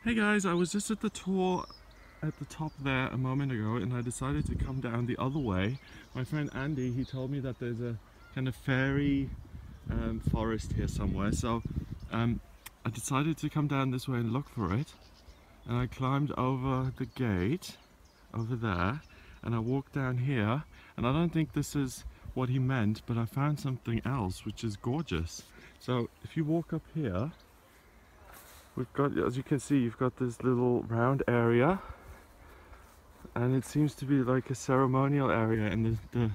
Hey guys, I was just at the tour at the top there a moment ago and I decided to come down the other way. My friend Andy, he told me that there's a kind of fairy forest here somewhere, so I decided to come down this way and look for it. And I climbed over the gate over there and I walked down here, and I don't think this is what he meant, but I found something else which is gorgeous. So if you walk up here, we've got, as you can see, you've got this little round area, and it seems to be like a ceremonial area, and the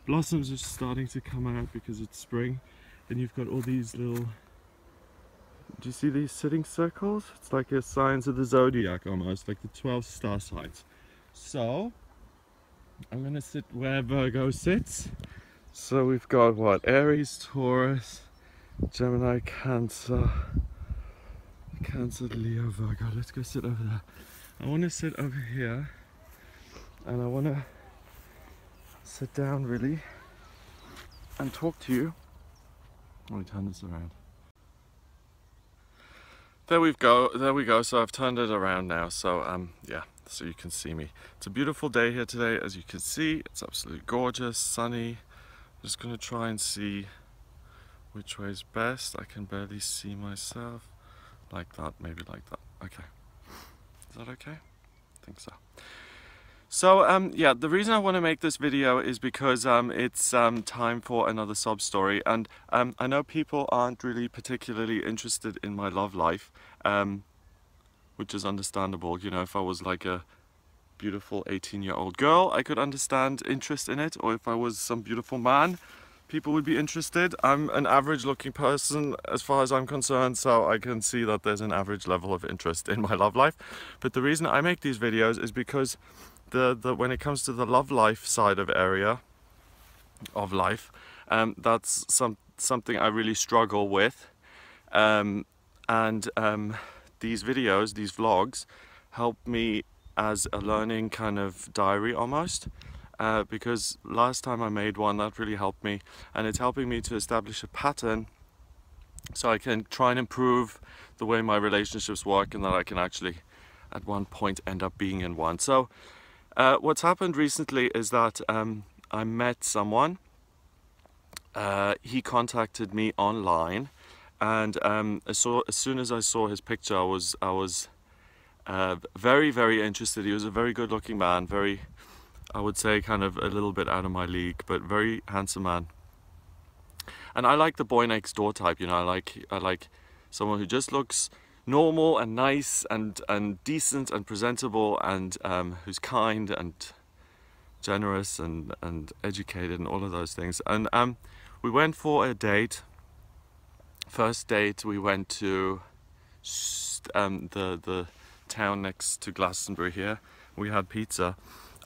blossoms are starting to come out because it's spring, and you've got all these little, do you see these sitting circles? It's like a signs of the zodiac almost, like the 12 star signs. So I'm gonna sit where Virgo sits. So we've got what? Aries, Taurus, Gemini, Cancer, Leo, Virgo. Let's go sit over there. I want to sit over here and I want to sit down really and talk to you. Let me turn this around. There we go. So I've turned it around now. So yeah, so you can see me. It's a beautiful day here today, as you can see. It's absolutely gorgeous, sunny. I'm just going to try and see which way is best. I can barely see myself. Like that, maybe like that. Okay. Is that okay? I think so. So yeah, the reason I want to make this video is because it's time for another sob story, and I know people aren't really particularly interested in my love life, which is understandable. You know, if I was like a beautiful 18-year-old girl, I could understand interest in it, or if I was some beautiful man, people would be interested. I'm an average looking person as far as I'm concerned, so I can see that there's an average level of interest in my love life. But the reason I make these videos is because when it comes to the love life side of life, that's something I really struggle with, and these videos, these vlogs, help me as a learning kind of diary almost. Because last time I made one, that really helped me, and it's helping me to establish a pattern so I can try and improve the way my relationships work, and that I can actually at one point end up being in one. So what's happened recently is that I met someone. He contacted me online, and as soon as I saw his picture, I was very, very interested. He was a very good looking man, very, I would say kind of a little bit out of my league, but very handsome man. And I like the boy next door type, you know. I like someone who just looks normal and nice and decent and presentable, and who's kind and generous and educated and all of those things. And we went for a date. First date, we went to the town next to Glastonbury here. We had pizza,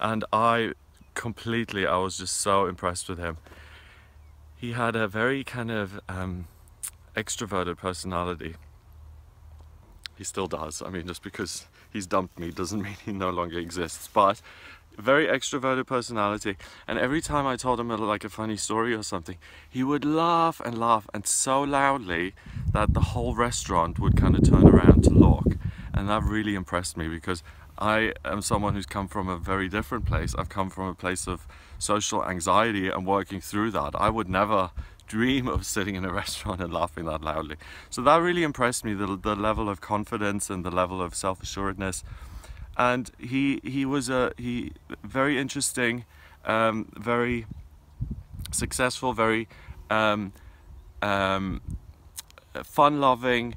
and I was just so impressed with him. He had a very kind of extroverted personality. He still does. I mean, just because he's dumped me doesn't mean he no longer exists, but very extroverted personality. And every time I told him like a funny story or something, he would laugh and so loudly that the whole restaurant would kind of turn around to look. And that really impressed me, because I am someone who's come from a very different place. I've come from a place of social anxiety and working through that. I would never dream of sitting in a restaurant and laughing that loudly. So that really impressed me, the level of confidence and the level of self-assuredness. And he was very interesting, very successful, very fun-loving,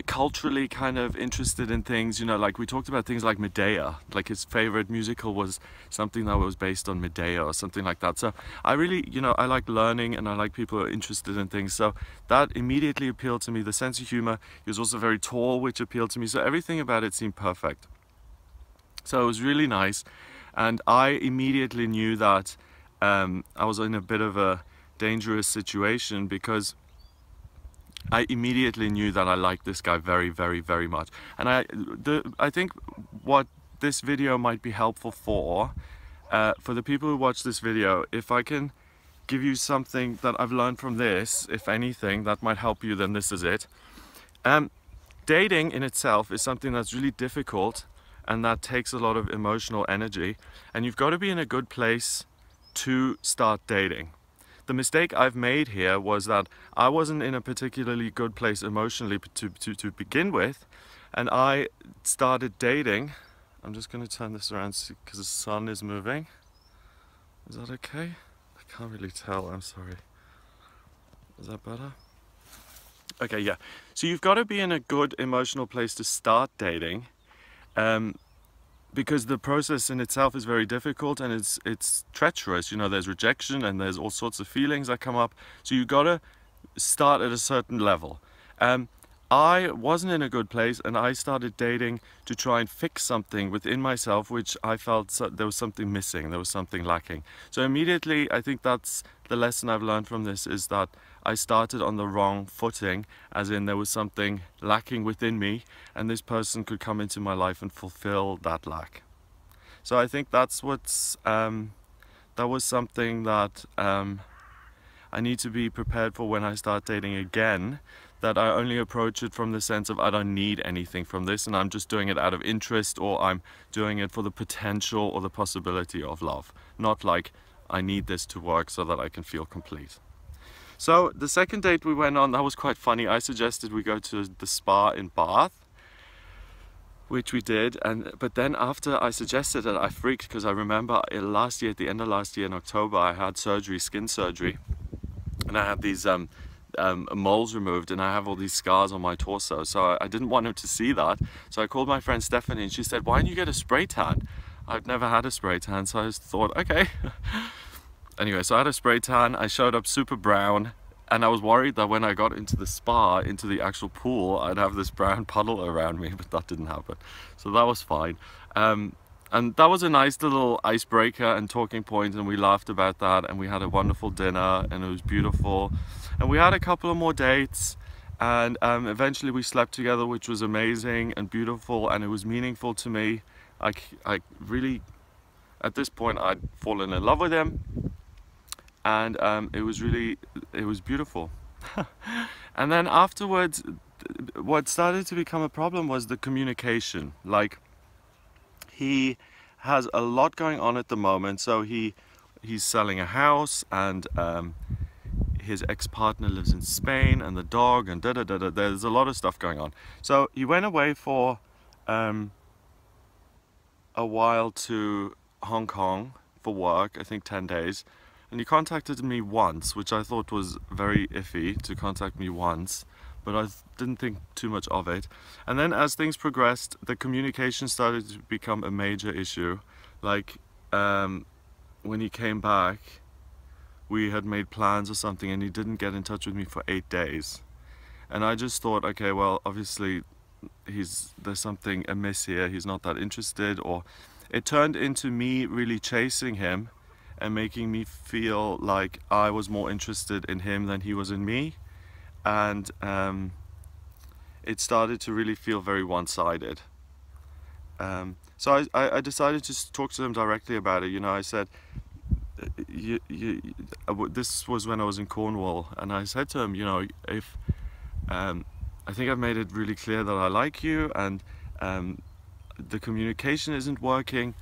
culturally kind of interested in things, you know, like we talked about things like Medea, like his favorite musical was something that was based on Medea or something like that. So I really, you know, I like learning and I like people who are interested in things, so that immediately appealed to me. The sense of humor, he was also very tall, which appealed to me, so everything about it seemed perfect. So it was really nice, and I immediately knew that I was in a bit of a dangerous situation, because I immediately knew that I liked this guy very, very, very much. And I think what this video might be helpful for the people who watch this video, if I can give you something that I've learned from this, if anything, that might help you, then this is it. dating in itself is something that's really difficult and that takes a lot of emotional energy, and you've got to be in a good place to start dating. The mistake I've made here was that I wasn't in a particularly good place emotionally to begin with, and I started dating. I'm just going to turn this around because the sun is moving. Is that okay? I can't really tell, I'm sorry. Is that better? Okay, yeah. So you've got to be in a good emotional place to start dating, because the process in itself is very difficult and it's treacherous. You know, there's rejection and there's all sorts of feelings that come up. So you've got to start at a certain level. I wasn't in a good place, and I started dating to try and fix something within myself, which I felt there was something missing, there was something lacking. So immediately, I think that's the lesson I've learned from this, is that I started on the wrong footing, as in there was something lacking within me, and this person could come into my life and fulfill that lack. So I think that's what's, that was something that I need to be prepared for when I start dating again, that I only approach it from the sense of I don't need anything from this, and I'm just doing it out of interest, or I'm doing it for the potential or the possibility of love. Not like I need this to work so that I can feel complete. So the second date we went on, that was quite funny. I suggested we go to the spa in Bath, which we did, but then after I suggested it, I freaked, because I remember last year, at the end of last year in October, I had surgery, skin surgery, and I had these moles removed, and I have all these scars on my torso, so I didn't want him to see that. So I called my friend Stephanie, and she said, why don't you get a spray tan? I've never had a spray tan, so I just thought, okay. Anyway, so I had a spray tan, I showed up super brown, and I was worried that when I got into the spa, into the actual pool, I'd have this brown puddle around me, but that didn't happen. So that was fine. And that was a nice little icebreaker and talking point, and we laughed about that, and we had a wonderful dinner, and it was beautiful. And we had a couple of more dates, and eventually we slept together, which was amazing and beautiful, and it was meaningful to me. I really, at this point, I'd fallen in love with him, and it was beautiful. And then afterwards, what started to become a problem was the communication. Like, he has a lot going on at the moment. So he's selling a house, and his ex-partner lives in Spain, and the dog, and there's a lot of stuff going on. So he went away for a while to Hong Kong for work, I think 10 days, and he contacted me once, which I thought was very iffy, to contact me once, but I didn't think too much of it. And then as things progressed, the communication started to become a major issue. Like, when he came back, we had made plans or something, and he didn't get in touch with me for 8 days. And I just thought, okay, well, obviously there's something amiss here, he's not that interested. Or it turned into me really chasing him and making me feel like I was more interested in him than he was in me. And it started to really feel very one-sided. So I decided to talk to him directly about it. You know, I said, this was when I was in Cornwall, and I said to him, you know, if I think I've made it really clear that I like you, and the communication isn't working.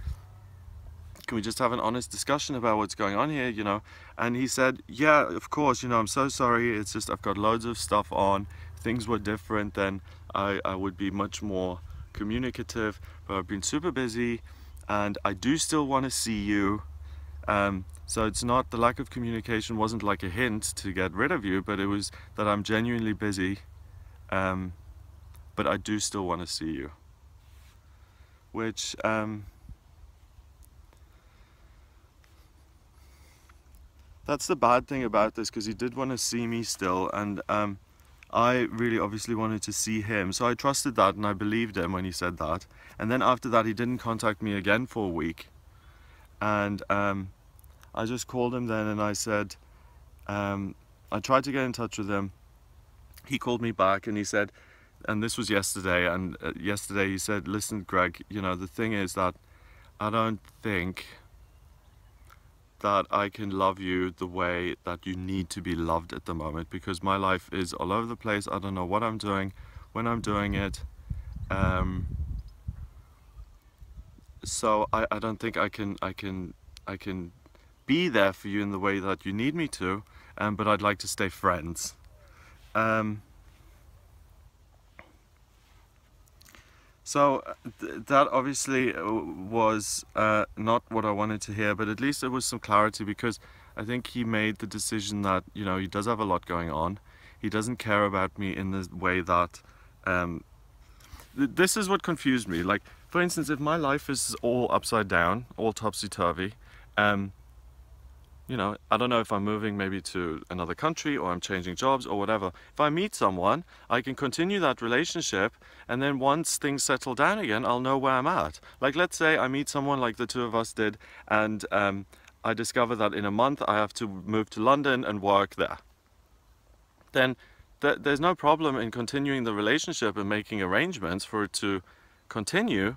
Can we just have an honest discussion about what's going on here, you know? And he said, yeah, of course, you know, I'm so sorry, it's just I've got loads of stuff on. Things were different, then I would be much more communicative, but I've been super busy, and I do still want to see you. So it's not, the lack of communication wasn't like a hint to get rid of you, but it was that I'm genuinely busy, but I do still want to see you. Which, that's the bad thing about this, because he did want to see me still, and I really obviously wanted to see him. So I trusted that, and I believed him when he said that. And then after that, he didn't contact me again for a week. And I just called him then, and I said, I tried to get in touch with him. He called me back, and he said, and this was yesterday, and yesterday he said, listen, Greg, you know, the thing is that I don't think that I can love you the way that you need to be loved at the moment, because my life is all over the place. I don't know what I'm doing, when I'm doing it. So I don't think I can be there for you in the way that you need me to, but I'd like to stay friends. So that obviously was not what I wanted to hear, but at least there was some clarity, because I think he made the decision that, you know, he does have a lot going on. He doesn't care about me in the way that this is what confused me. Like, for instance, if my life is all upside down, all topsy-turvy, you know, I don't know if I'm moving maybe to another country or I'm changing jobs or whatever. If I meet someone, I can continue that relationship, and then once things settle down again, I'll know where I'm at. Like, let's say I meet someone like the two of us did, and I discover that in a month I have to move to London and work there. Then there's no problem in continuing the relationship and making arrangements for it to continue,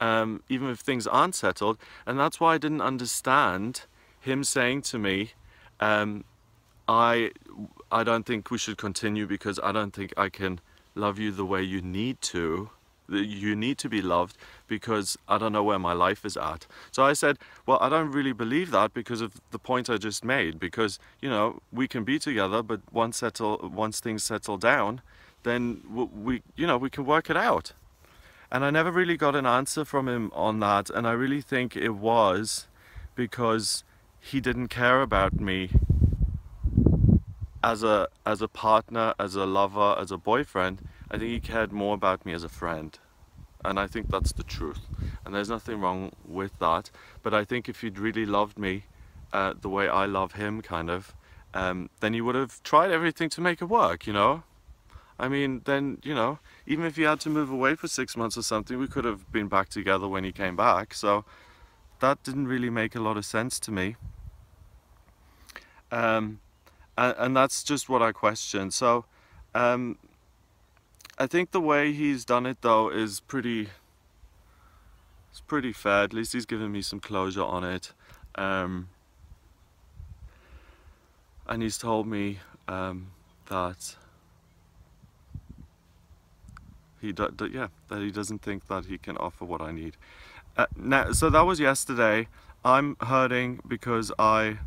even if things aren't settled. And that's why I didn't understand him saying to me, I don't think we should continue, because I don't think I can love you the way you need to. You need to be loved, because I don't know where my life is at. So I said, well, I don't really believe that, because of the point I just made, because, you know, we can be together, but once things settle down, then we can work it out. And I never really got an answer from him on that, and I really think it was because he didn't care about me as a partner, as a lover, as a boyfriend. I think he cared more about me as a friend. And I think that's the truth. And there's nothing wrong with that. But I think if he'd really loved me the way I love him, kind of, then he would have tried everything to make it work, you know? I mean, then, you know, even if he had to move away for 6 months or something, we could have been back together when he came back. So that didn't really make a lot of sense to me. And that's just what I question. So I think the way he's done it, though, is pretty fair. At least he's given me some closure on it, and he's told me that that he doesn't think that he can offer what I need. Now, so that was yesterday. I'm hurting because I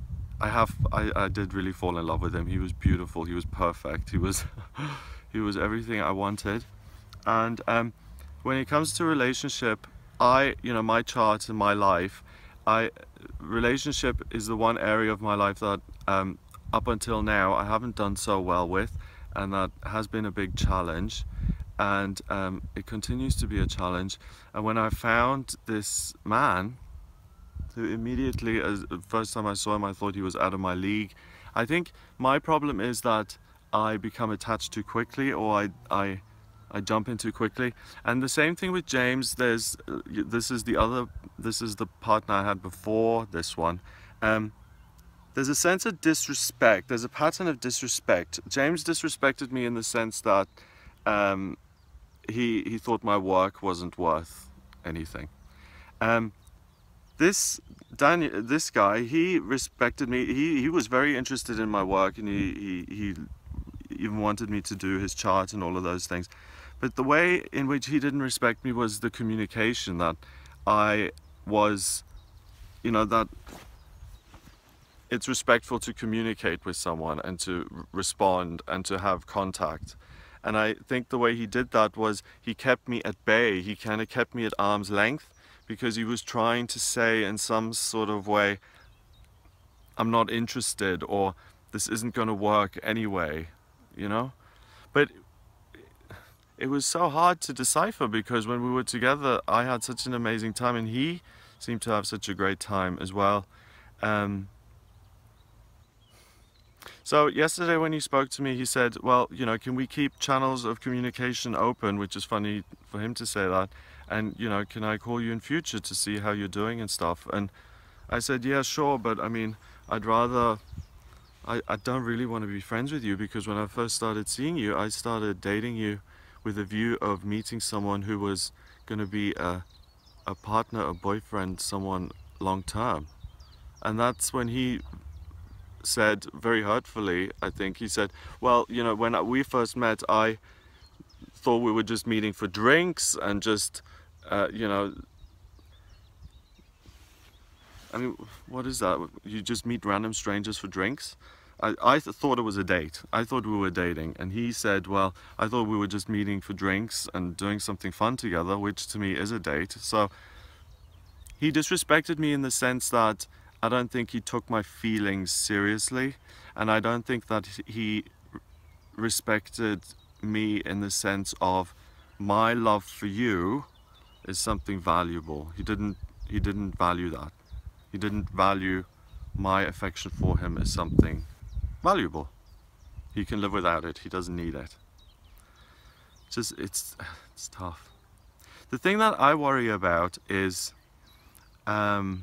did really fall in love with him. He was beautiful. He was perfect. He was he was everything I wanted. And when it comes to relationship, my chart and my life, relationship is the one area of my life that up until now I haven't done so well with, and that has been a big challenge, and it continues to be a challenge. And when I found this man, who immediately, as the first time I saw him, I thought he was out of my league. I think my problem is that I become attached too quickly, or I jump in too quickly. And the same thing with James. This is the partner I had before this one. There's a sense of disrespect. There's a pattern of disrespect. James disrespected me in the sense that he thought my work wasn't worth anything. This guy, he respected me. He was very interested in my work, and he even wanted me to do his chart and all of those things. But the way in which he didn't respect me was the communication, that I was, that it's respectful to communicate with someone and to respond and to have contact. And I think the way he did that was he kept me at bay. He kind of kept me at arm's length, because he was trying to say in some sort of way, I'm not interested, or this isn't going to work anyway, But it was so hard to decipher, because when we were together, I had such an amazing time, and he seemed to have such a great time as well. So yesterday when he spoke to me, he said, well, can we keep channels of communication open, which is funny for him to say that. And, can I call you in future to see how you're doing and stuff? And I said, yeah, sure, but I mean, I don't really want to be friends with you, because when I first started seeing you, I started dating you with a view of meeting someone who was going to be a partner, a boyfriend, someone long term. And that's when he said, very hurtfully, I think, he said, well, when we first met, I thought we were just meeting for drinks and just, you know, I mean, what is that? You just meet random strangers for drinks? I thought it was a date. I thought we were dating. And he said, well, I thought we were just meeting for drinks and doing something fun together, which to me is a date. So he disrespected me in the sense that I don't think he took my feelings seriously. And I don't think that he respected me in the sense of my love for you is something valuable. He didn't value that. He didn't value my affection for him as something valuable. He can live without it. He doesn't need it. It's tough. The thing that I worry about is, well,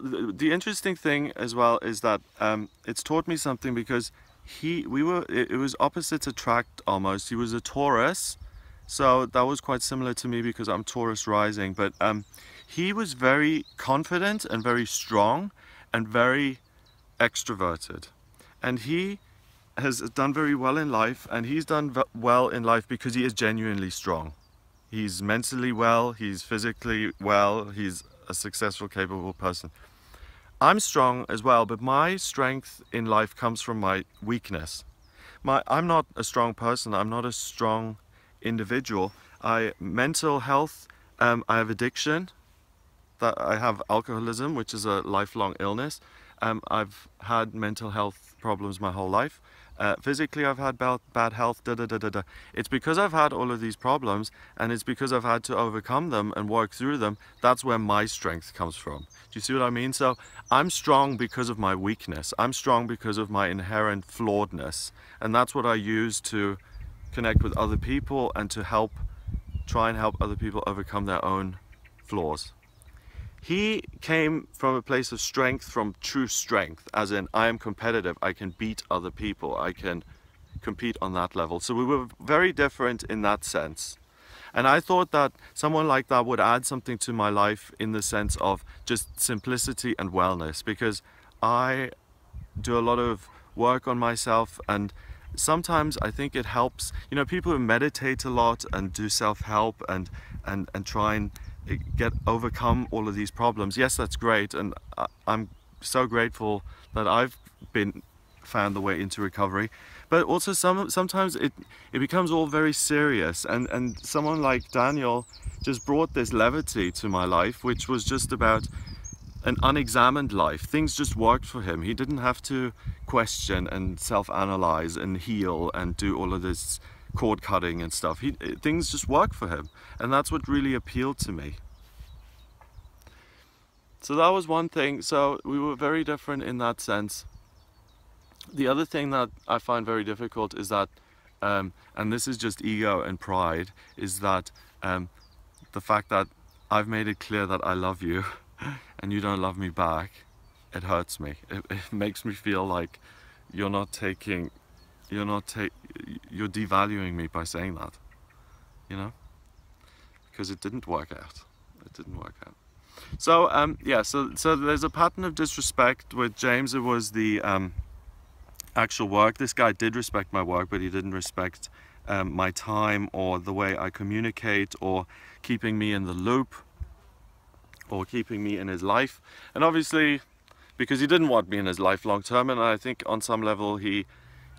the interesting thing as well is that it's taught me something, because it was opposites attract almost. He was a Taurus, so that was quite similar to me because I'm Taurus rising, but he was very confident and very strong and very extroverted, and he has done very well in life, and he's done well in life because he is genuinely strong. He's mentally well, he's physically well, he's a successful, capable person. I'm strong as well, but my strength in life comes from my weakness. I'm not a strong person, I'm not a strong individual. Mental health, I have addiction, that I have alcoholism, which is a lifelong illness. I've had mental health problems my whole life. Physically, I've had bad health, It's because I've had all of these problems, and it's because I've had to overcome them and work through them. That's where my strength comes from. Do you see what I mean? So I'm strong because of my weakness. I'm strong because of my inherent flawedness. And that's what I use to connect with other people and to try and help other people overcome their own flaws. He came from a place of strength, from true strength, as in I am competitive, I can beat other people, I can compete on that level. So we were very different in that sense. And I thought that someone like that would add something to my life in the sense of just simplicity and wellness, because I do a lot of work on myself, and sometimes I think it helps, you know, people who meditate a lot and do self-help and try and overcome all of these problems. Yes, that's great, and I'm so grateful that I've found the way into recovery. But also sometimes it becomes all very serious, and someone like Daniel just brought this levity to my life, which was just about an unexamined life. Things just worked for him. He didn't have to question and self-analyze and heal and do all of this cord cutting and stuff. Things just work for him, and that's what really appealed to me. So that was one thing. So we were very different in that sense. The other thing that I find very difficult is that, and this is just ego and pride, is that the fact that I've made it clear that I love you and you don't love me back, it hurts me. It makes me feel like you're devaluing me by saying that, you know, because it didn't work out. It didn't work out. So yeah, so there's a pattern of disrespect. With James, it was the actual work. This guy did respect my work, but he didn't respect my time or the way I communicate, or keeping me in the loop, or keeping me in his life. And obviously, because he didn't want me in his life long term, and I think on some level he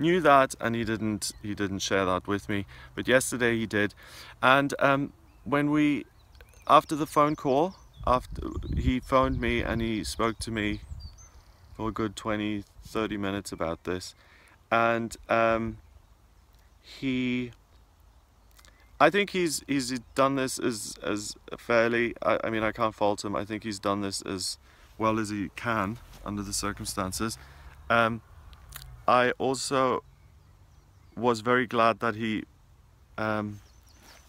knew that, and he didn't share that with me. But yesterday he did. And after the phone call, he phoned me and he spoke to me for a good 20-30 minutes about this, and I think he's done this as fairly, I mean, I can't fault him. I think he's done this as well as he can under the circumstances. I also was very glad that he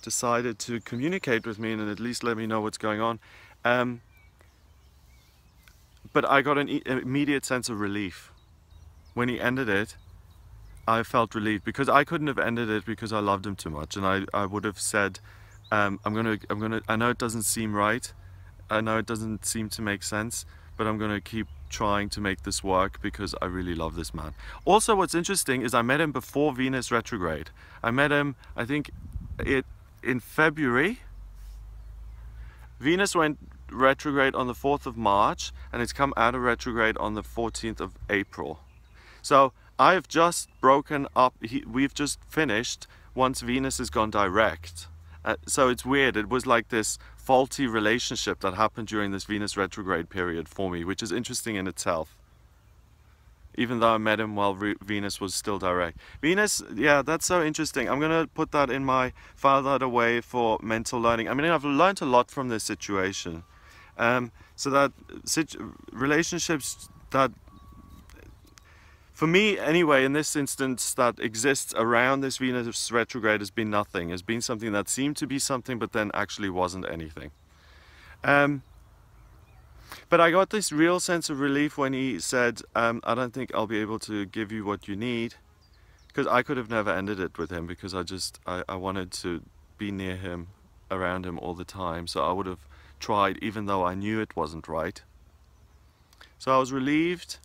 decided to communicate with me and at least let me know what's going on. But I got an immediate sense of relief. When he ended it, I felt relief, because I couldn't have ended it because I loved him too much, and I would have said, I know it doesn't seem right, I know it doesn't seem to make sense, but I'm gonna keep trying to make this work because I really love this man. Also, what's interesting is I met him before Venus retrograde. I met him, I think, in February. Venus went retrograde on the 4th of March, and it's come out of retrograde on the 14th of April. So I've just broken up, we've just finished once Venus has gone direct. So it's weird, it was like this faulty relationship that happened during this Venus retrograde period for me, which is interesting in itself. Even though I met him while Venus was still direct. Venus, yeah, that's so interesting. I'm going to put that in my file that away for mental learning. I mean, I've learned a lot from this situation. So that relationships that, for me anyway, in this instance, that exists around this Venus retrograde has been nothing. Has been something that seemed to be something, but then actually wasn't anything. But I got this real sense of relief when he said, I don't think I'll be able to give you what you need. Because I could have never ended it with him, because I wanted to be near him, around him all the time. So I would have tried, even though I knew it wasn't right. So I was relieved.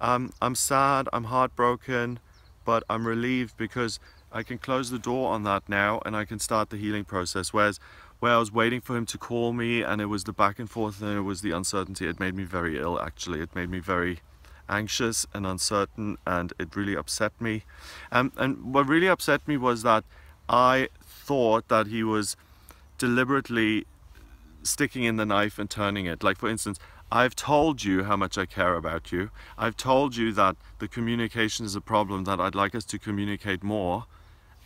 I'm sad, I'm heartbroken, but I'm relieved because I can close the door on that now and I can start the healing process. Whereas where I was waiting for him to call me and it was the back and forth and it was the uncertainty, it made me very ill actually. It made me very anxious and uncertain, and it really upset me. And what really upset me was that I thought that he was deliberately sticking in the knife and turning it. Like, for instance, I've told you how much I care about you. I've told you that the communication is a problem, that I'd like us to communicate more,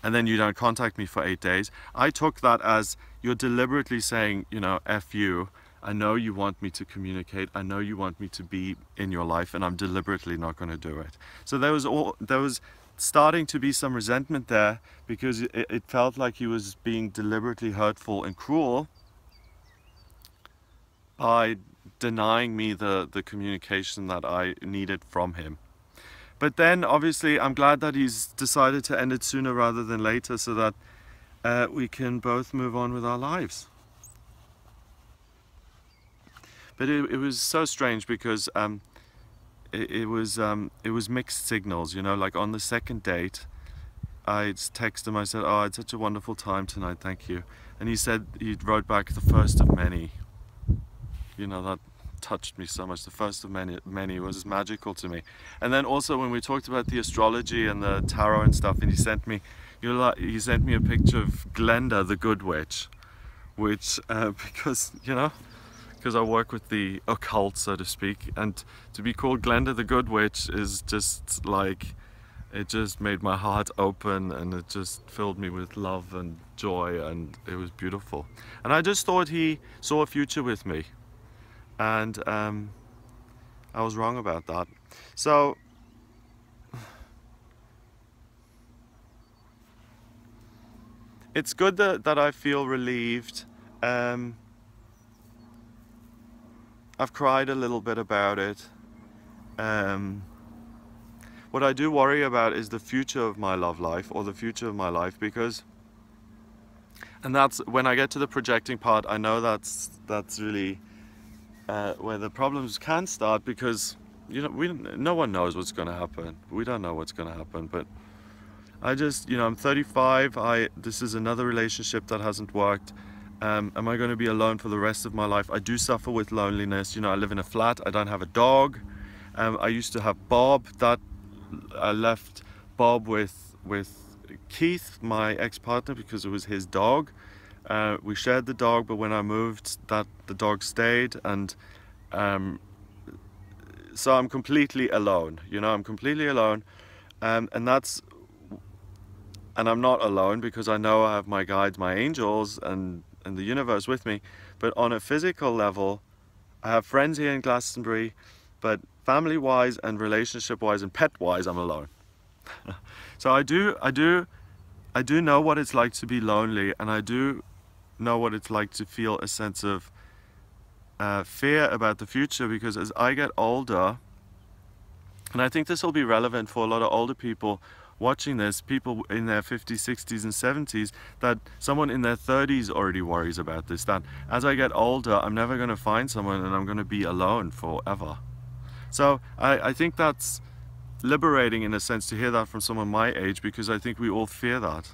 and then you don't contact me for 8 days. I took that as you're deliberately saying, you know, F you. I know you want me to communicate. I know you want me to be in your life, and I'm deliberately not going to do it. So there was starting to be some resentment there, because it felt like he was being deliberately hurtful and cruel by denying me the communication that I needed from him. But then obviously I'm glad that he's decided to end it sooner rather than later, so that we can both move on with our lives. But it was so strange because it was mixed signals, you know. Like on the second date, I texted him, I said, "Oh, I had such a wonderful time tonight, thank you." And he said, he wrote back, "The first of many." You know, that touched me so much. The first of many was magical to me. And then also when we talked about the astrology and the tarot and stuff, and he sent me a picture of Glenda the Good Witch, which because, you know, because I work with the occult, so to speak, and to be called Glenda the Good Witch is just like, it just made my heart open, and it just filled me with love and joy, and it was beautiful. And I just thought he saw a future with me. And I was wrong about that. So it's good that I feel relieved. I've cried a little bit about it. What I do worry about is the future of my love life, or the future of my life, because, and that's when I get to the projecting part, I know that's really where the problems can start, because, you know, no one knows what's going to happen. We don't know what's going to happen, but I just, you know, I'm 35. This is another relationship that hasn't worked. Am I going to be alone for the rest of my life? I do suffer with loneliness. You know, I live in a flat. I don't have a dog. I used to have Bob. That I left Bob with Keith, my ex-partner, because it was his dog. We shared the dog, but when I moved, the dog stayed, and so I'm completely alone. You know, I'm completely alone, and I'm not alone, because I know I have my guides, my angels, and the universe with me. But on a physical level, I have friends here in Glastonbury, but family-wise and relationship-wise and pet-wise, I'm alone. So I do know what it's like to be lonely, and I do know what it's like to feel a sense of fear about the future, because as I get older, and I think this will be relevant for a lot of older people watching this, people in their 50s, 60s and 70s, that someone in their 30s already worries about this, that as I get older, I'm never going to find someone and I'm going to be alone forever. So I think that's liberating in a sense to hear that from someone my age, because I think we all fear that.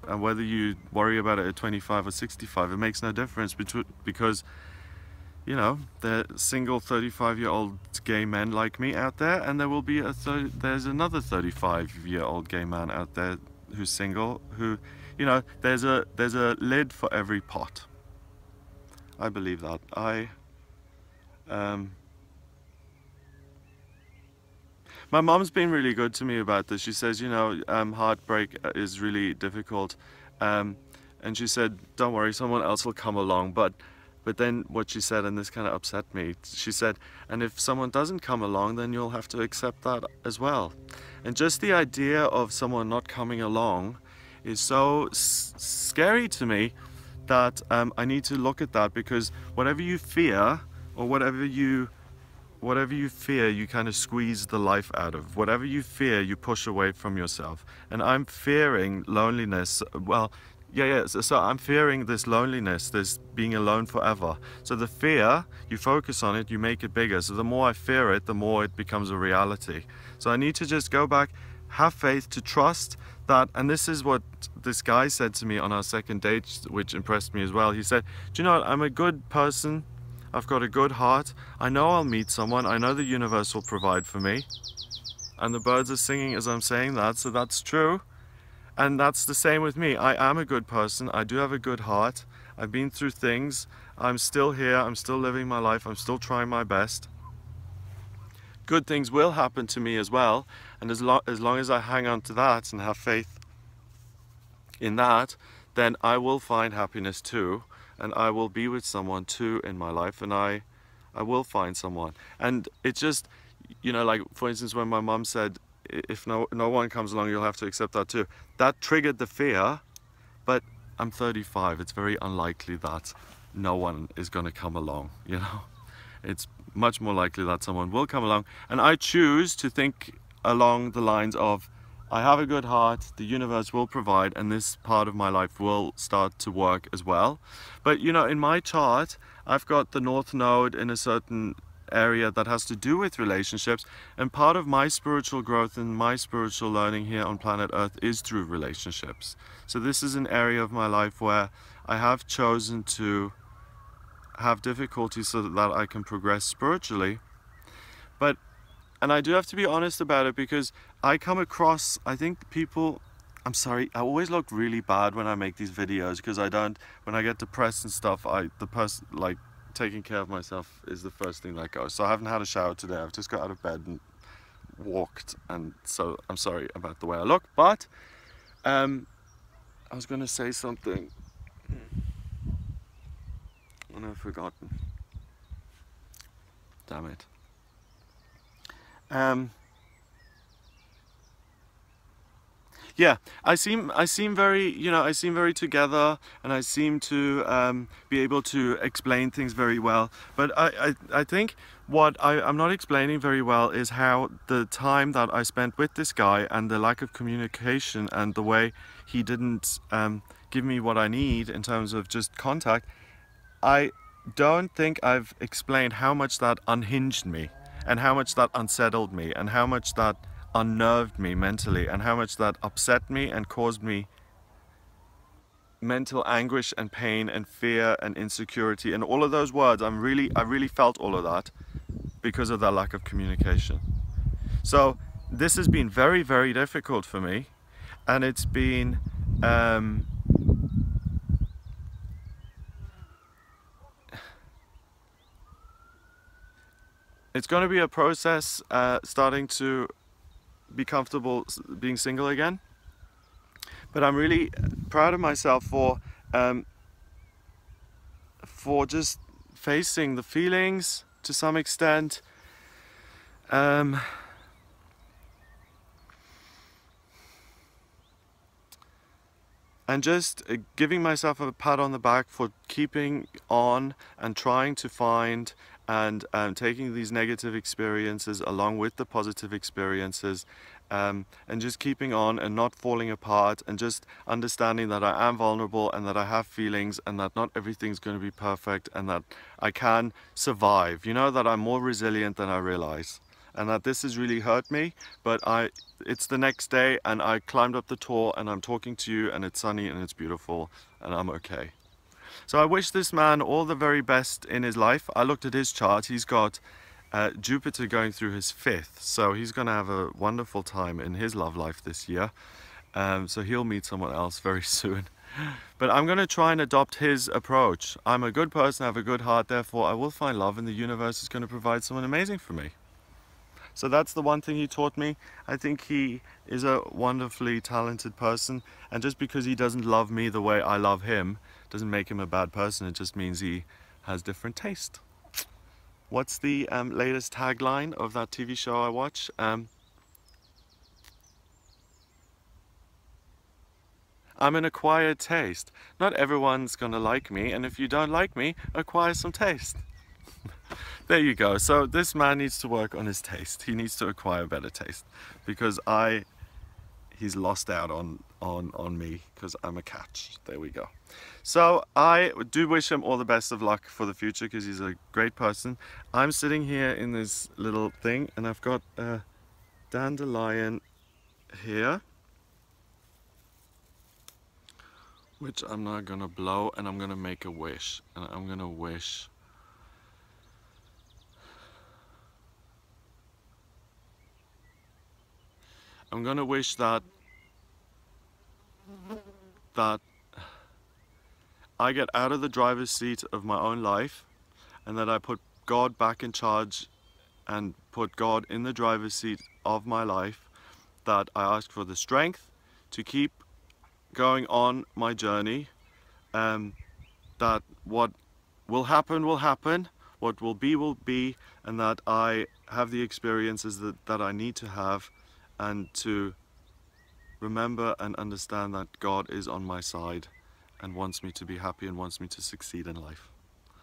And whether you worry about it at 25 or 65, it makes no difference because, you know, there are single 35-year-old gay men like me out there, and there will be there's another 35-year-old gay man out there who's single, who, you know, there's a lid for every pot. I believe that. My mom's been really good to me about this. She says, you know, heartbreak is really difficult, and she said, don't worry, someone else will come along. But then what she said, and this kind of upset me, she said, and if someone doesn't come along, then you'll have to accept that as well. And just the idea of someone not coming along is so scary to me that I need to look at that, because whatever you fear, or whatever you fear, you kind of squeeze the life out of. Whatever you fear, you push away from yourself. And I'm fearing loneliness. Well, yeah. So I'm fearing this loneliness, this being alone forever. So the fear, you focus on it, you make it bigger. So the more I fear it, the more it becomes a reality. So I need to just go back, have faith, to trust that. And this is what this guy said to me on our second date, which impressed me as well. He said, do you know what? I'm a good person. I've got a good heart. I know I'll meet someone. I know the universe will provide for me. And the birds are singing as I'm saying that, so that's true. And that's the same with me. I am a good person. I do have a good heart. I've been through things. I'm still here. I'm still living my life. I'm still trying my best. Good things will happen to me as well. And as long as I hang on to that and have faith in that, then I will find happiness too. And I will be with someone too in my life, and I will find someone. And it's just, you know, like for instance, when my mom said, if no one comes along, you'll have to accept that too. That triggered the fear, but I'm 35. It's very unlikely that no one is going to come along, you know. It's much more likely that someone will come along. And I choose to think along the lines of, I have a good heart, the universe will provide, and this part of my life will start to work as well. But you know, in my chart, I've got the North Node in a certain area that has to do with relationships, and part of my spiritual growth and my spiritual learning here on planet Earth is through relationships. So this is an area of my life where I have chosen to have difficulty so that I can progress spiritually. And I do have to be honest about it, because I come across, I think people, I'm sorry, I always look really bad when I make these videos, because when I get depressed and stuff, like taking care of myself is the first thing that goes. So I haven't had a shower today. I've just got out of bed and walked, and so I'm sorry about the way I look. But I was going to say something and I've forgotten. Damn it. Yeah, I seem very, you know, I seem very together, and I seem to be able to explain things very well. But I think what I'm not explaining very well is how the time that I spent with this guy, and the lack of communication, and the way he didn't give me what I need in terms of just contact, I don't think I've explained how much that unhinged me, and how much that unsettled me, and how much that unnerved me mentally, and how much that upset me and caused me mental anguish and pain and fear and insecurity, and all of those words. I really felt all of that because of that lack of communication. So this has been very, very difficult for me, and it's been it's going to be a process starting to be comfortable being single again. But I'm really proud of myself for just facing the feelings to some extent. And just giving myself a pat on the back for keeping on and trying to find and taking these negative experiences along with the positive experiences, and just keeping on and not falling apart, and just understanding that I am vulnerable, and that I have feelings, and that not everything's going to be perfect, and that I can survive, you know, that I'm more resilient than I realize. and that this has really hurt me, but it's the next day and I climbed up the tour and I'm talking to you and it's sunny and it's beautiful and I'm okay. So I wish this man all the very best in his life. I looked at his chart. He's got Jupiter going through his 5th, so he's going to have a wonderful time in his love life this year. So he'll meet someone else very soon. But I'm going to try and adopt his approach. I'm a good person, I have a good heart, therefore I will find love and the universe is going to provide someone amazing for me. So that's the one thing he taught me. I think he is a wonderfully talented person, and just because he doesn't love me the way I love him doesn't make him a bad person. It just means he has different taste. What's the latest tagline of that TV show I watch? I'm an acquired taste. Not everyone's gonna like me, and if you don't like me, acquire some taste. There you go. So this man needs to work on his taste. He needs to acquire better taste, because he's lost out on me because I'm a catch. There we go. So I do wish him all the best of luck for the future because he's a great person. I'm sitting here in this little thing and I've got a dandelion here, which I'm now gonna blow, and I'm gonna make a wish, and I'm gonna wish that I get out of the driver's seat of my own life, and that I put God back in charge and put God in the driver's seat of my life, that I ask for the strength to keep going on my journey, that what will happen will happen, what will be, and that I have the experiences that I need to have, and to remember and understand that God is on my side and wants me to be happy and wants me to succeed in life.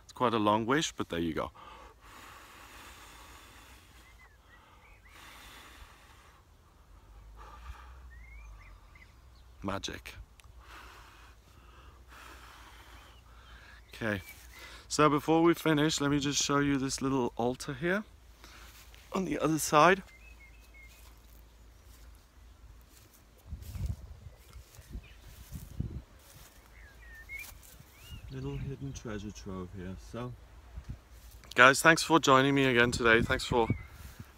It's quite a long wish, but there you go. Magic. Okay, so before we finish, let me just show you this little altar here on the other side. Little hidden treasure trove here. So guys, thanks for joining me again today. Thanks for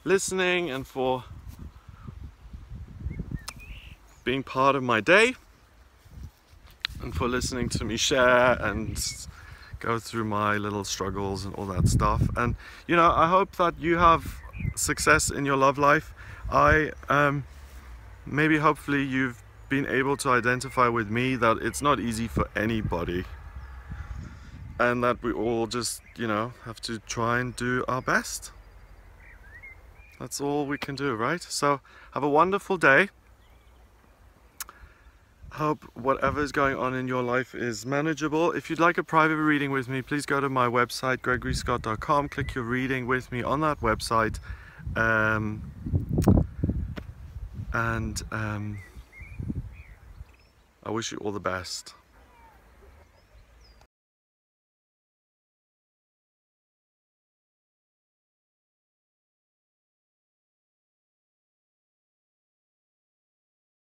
listening and for being part of my day, and for listening to me share and go through my little struggles and all that stuff. And you know, I hope that you have success in your love life. Maybe hopefully you've been able to identify with me that it's not easy for anybody, and that we all just, you know, have to try and do our best. That's all we can do, right? So have a wonderful day. Hope whatever is going on in your life is manageable. If you'd like a private reading with me, please go to my website, gregoryscott.com. Click your reading with me on that website. I wish you all the best.